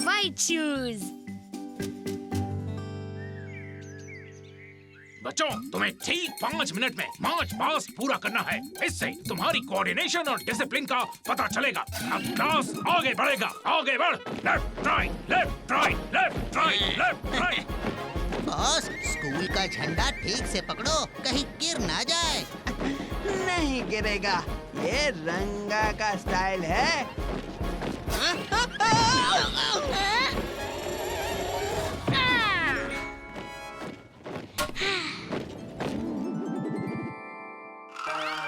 White shoes. बच्चों, तुम्हें ठीक 5 मिनट में मार्च पास्ट पूरा करना है। इससे तुम्हारी कोऑर्डिनेशन और डिसिप्लिन का पता चलेगा। अब क्लास आगे बढ़ेगा। आगे बढ़। Left right, left right, left right, left right. Boss, school का झंडा ठीक से पकड़ो, कहीं गिर ना जाए। नहीं गिरेगा, ये रंगा का स्टाइल है।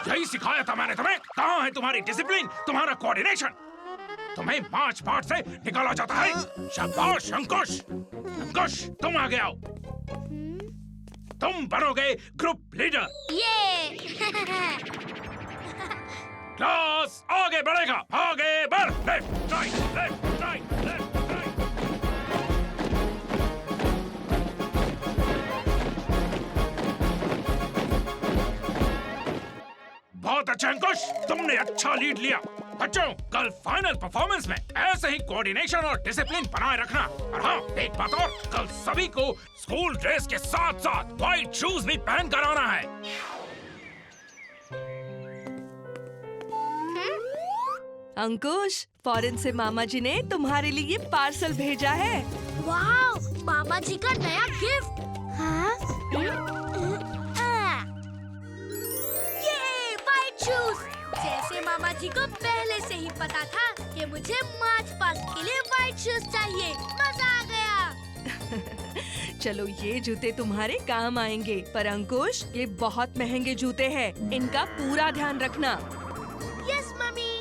यही सिखाया था मैंने तुम्हें। कहाँ है तुम्हारी डिसिप्लिन, तुम्हारा कोऑर्डिनेशन? तुम्हें मार्च पास्ट से निकाला जाता है। शाबाश अंकुश। अंकुश, तुम आगे आओ। तुम बनोगे ग्रुप लीडर। क्लास आगे बढ़ेगा। आगे बढ़। Left right, left right, left right. बहुत अच्छा अंकुश, तुमने अच्छा लीड लिया। बच्चों, कल फाइनल परफॉर्मेंस में ऐसे ही कोऑर्डिनेशन और डिसिप्लिन बनाए रखना। और हाँ, एक बात और, कल सभी को स्कूल ड्रेस के साथ साथ व्हाइट शूज भी पहन कर आना है। अंकुश, फॉरेन से मामा जी ने तुम्हारे लिए पार्सल भेजा है। वाओ, मामा जी का नया गिफ्ट। हाँ? ये व्हाइट शूज। जैसे मामा जी को पहले से ही पता था कि मुझे मार्च पास्ट के लिए व्हाइट शूज चाहिए। मजा आ गया। चलो, ये जूते तुम्हारे काम आएंगे। पर अंकुश, ये बहुत महंगे जूते हैं, इनका पूरा ध्यान रखना। Yes mummy.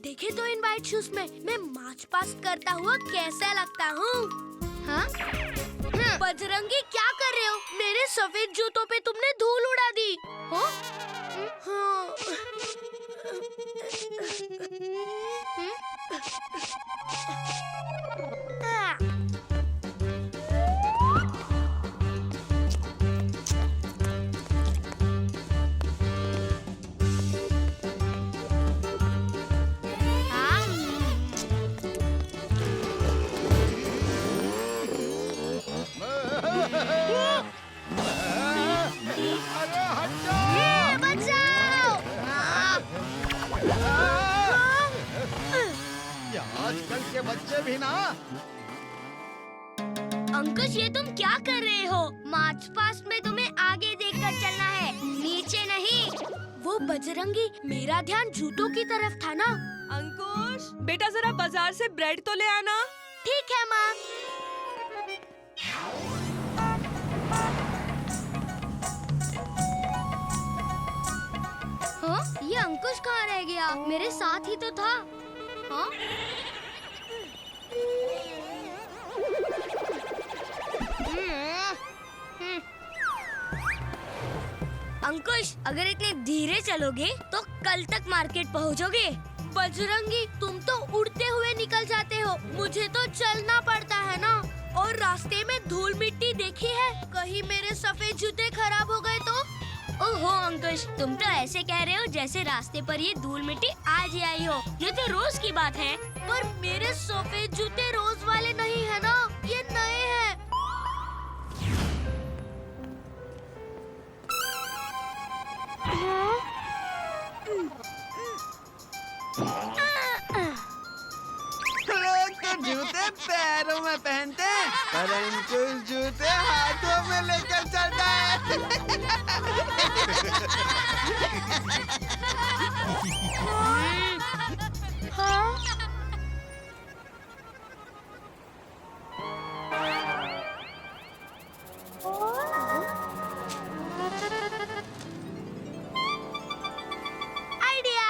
देखे तो इन व्हाइट शूज में मैं मार्च पास्ट करता हुआ कैसा लगता हूँ? हाँ? बजरंगी, क्या कर रहे हो? मेरे सफेद जूतों पे तुमने धूल उड़ा दी। हाँ? आजकल के बच्चे भी ना। अंकुश, ये तुम क्या कर रहे हो? मार्च पास्ट में तुम्हें आगे देखकर चलना है, नीचे नहीं। वो बजरंगी, मेरा ध्यान जूतों की तरफ था ना। अंकुश, बेटा जरा बाजार से ब्रेड तो ले आना। ठीक है माँ। हाँ? ये अंकुश कहाँ रह गया? मेरे साथ ही तो था। हाँ? अंकुश, अगर इतने धीरे चलोगे तो कल तक मार्केट पहुँचोगे। बजरंगी, तुम तो उड़ते हुए निकल जाते हो, मुझे तो चलना पड़ता है ना। और रास्ते में धूल मिट्टी देखी है, कहीं मेरे सफेद जूते खराब हो गए तो? ओहो अंकुश, तुम तो ऐसे कह रहे हो जैसे रास्ते पर ये धूल मिट्टी आज ही आई हो। ये तो रोज की बात है। पर मेरे सफेद जूते रोज वाले नहीं है ना, ये नए हैं। लोग तो जूते पैरों में पहनते हैं, पर अंकुश जूते हाथों में लेकर चलता है। आइडिया।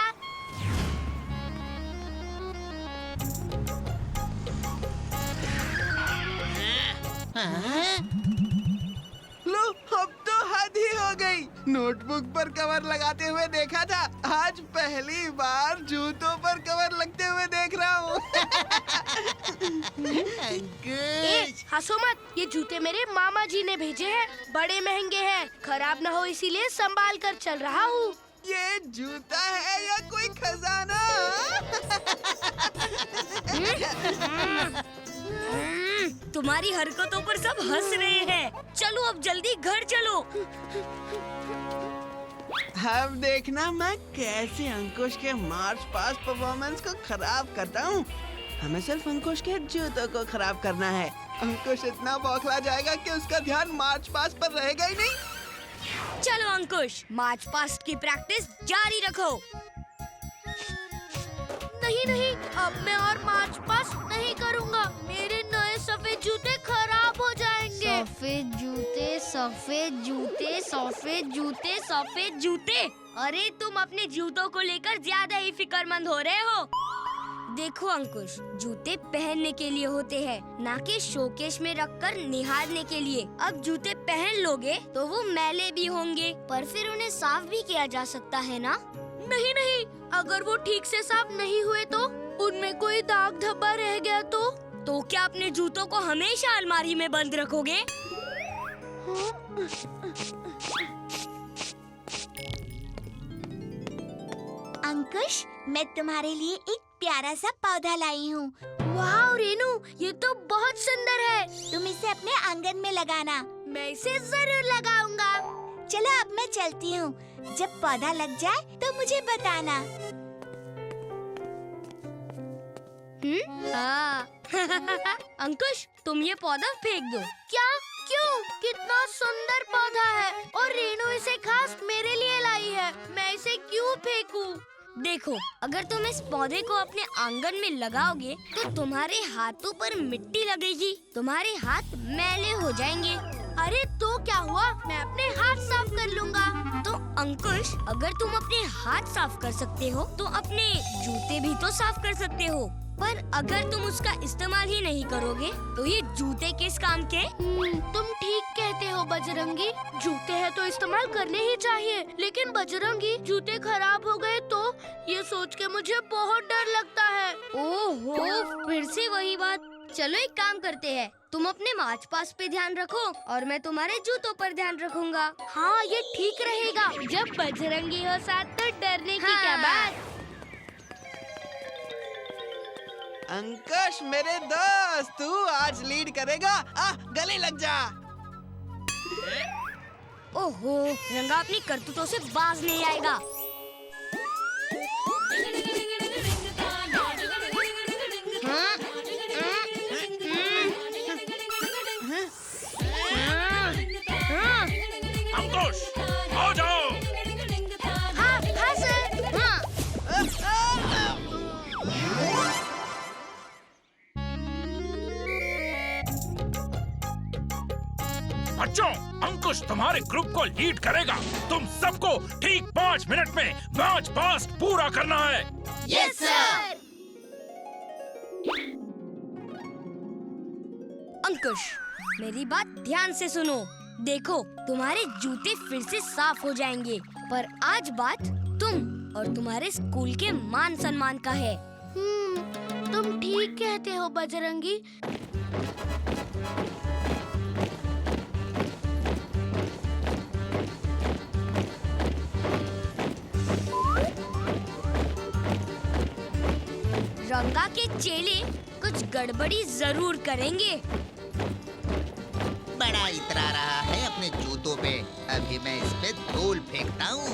हाँ? लो, अब तो हद ही हो गई। नोट नोटबुक पर कवर लगाते हुए देखा था, आज पहली बार जूतों पर कवर लगते हुए देख रहा हूँ। अंकुश, हंसो मत, ये जूते मेरे मामा जी ने भेजे हैं। बड़े महंगे हैं, खराब ना हो इसीलिए संभाल कर चल रहा हूँ। ये जूता है या कोई खजाना? तुम्हारी हरकतों पर सब हंस रहे हैं। चलो अब जल्दी घर चलो। अब देखना मैं कैसे अंकुश के मार्च पास्ट परफॉर्मेंस को खराब करता हूँ। हमें सिर्फ अंकुश के जूतों को खराब करना है। अंकुश इतना बौखला जाएगा कि उसका ध्यान मार्च पास्ट पर रहेगा ही नहीं। चलो अंकुश, मार्च पास्ट की प्रैक्टिस जारी रखो। नहीं नहीं, अब मैं और मार्च पास्ट नहीं करूँगा। मेरे नए सफेद जूते खराब हो जाएंगे। सफेद जूते, सफेद जूते, सफेद जूते, सफेद जूते। अरे तुम अपने जूतों को लेकर ज्यादा ही फिक्रमंद हो रहे हो। देखो अंकुश, जूते पहनने के लिए होते हैं, ना कि शोकेस में रखकर निहारने के लिए। अब जूते पहन लोगे तो वो मैले भी होंगे, पर फिर उन्हें साफ भी किया जा सकता है ना? नहीं नहीं, अगर वो ठीक से साफ नहीं हुए तो उनमें कोई दाग धब्बा रह गया तो क्या अपने जूतों को हमेशा अलमारी में बंद रखोगे? अंकुश, मैं तुम्हारे लिए एक प्यारा सा पौधा लाई हूँ। वाह रेनू, ये तो बहुत सुंदर है। तुम इसे अपने आंगन में लगाना। मैं इसे जरूर लगाऊंगा। चलो अब मैं चलती हूँ। जब पौधा लग जाए तो मुझे बताना। अंकुश, तुम ये पौधा फेंक दो। क्या? क्यों? कितना सुंदर पौधा है और रेनू इसे खास मेरे लिए लाई है। मैं इसे क्यों फेंकूं? देखो, अगर तुम इस पौधे को अपने आंगन में लगाओगे तो तुम्हारे हाथों पर मिट्टी लगेगी, तुम्हारे हाथ मैले हो जाएंगे। अरे तो क्या हुआ, मैं अपने हाथ साफ कर लूँगा। तो अंकुश, अगर तुम अपने हाथ साफ कर सकते हो तो अपने जूते भी तो साफ कर सकते हो। पर अगर तुम उसका इस्तेमाल ही नहीं करोगे तो ये जूते किस काम के? तुम ठीक कहते हो बजरंगी, जूते हैं तो इस्तेमाल करने ही चाहिए। लेकिन बजरंगी, जूते खराब हो गए तो ये सोच के मुझे बहुत डर लगता है। ओहो, फिर से वही बात। चलो एक काम करते हैं, तुम अपने मार्च पास्ट पे ध्यान रखो और मैं तुम्हारे जूतों पर ध्यान रखूंगा। हाँ, ये ठीक रहेगा। जब बजरंगी हो साथ तो डरने की क्या बात। अंकुश मेरे दोस्त, तू आज लीड करेगा। गले लग जा। ओहो, रंगा अपनी करतूतों से बाज नहीं आएगा। अंकुश, आ जाओ। हाँ हाँ सर, हाँ। बच्चों, अंकुश तुम्हारे ग्रुप को लीड करेगा। तुम सबको ठीक 5 मिनट में मार्च पास्ट पूरा करना है। Yes sir. अंकुश, मेरी बात ध्यान से सुनो। देखो, तुम्हारे जूते फिर से साफ हो जाएंगे, पर आज बात तुम और तुम्हारे स्कूल के मान सम्मान का है। तुम ठीक कहते हो बजरंगी। रंगा के चेले कुछ गड़बड़ी जरूर करेंगे। बड़ा इतरा रहा है अपने जूतों पे। अभी मैं इस पे धूल फेंकता हूँ।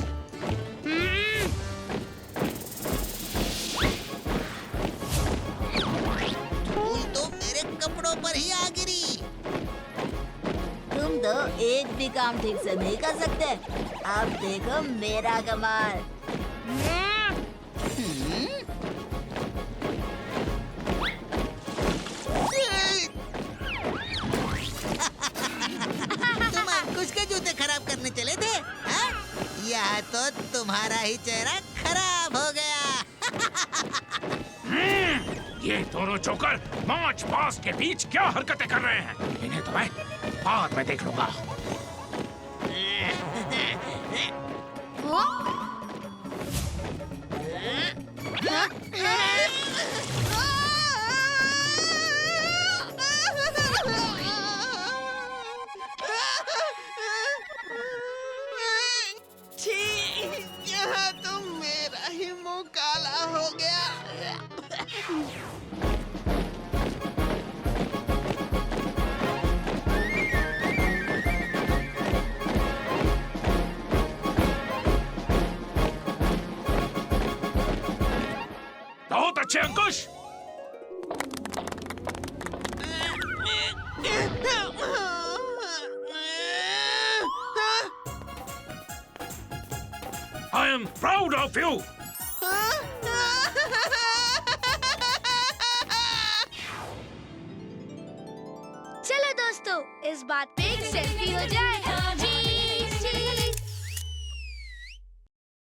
धूल तो मेरे कपड़ों पर ही आ गिरी। तुम तो एक भी काम ठीक से नहीं कर सकते। अब देखो मेरा कमाल। तुम अंकुश के जूते खराब करने चले थे, हाँ? यह तो तुम्हारा ही चेहरा खराब हो गया। ये दोनों जोकर मार्च पास्ट के बीच क्या हरकतें कर रहे हैं, इन्हें तो मैं बाद में देख लूंगा। बहुत अच्छे अंकुश। I am proud of you. चलो दोस्तों, इस बात पे एक सेल्फी हो जाए।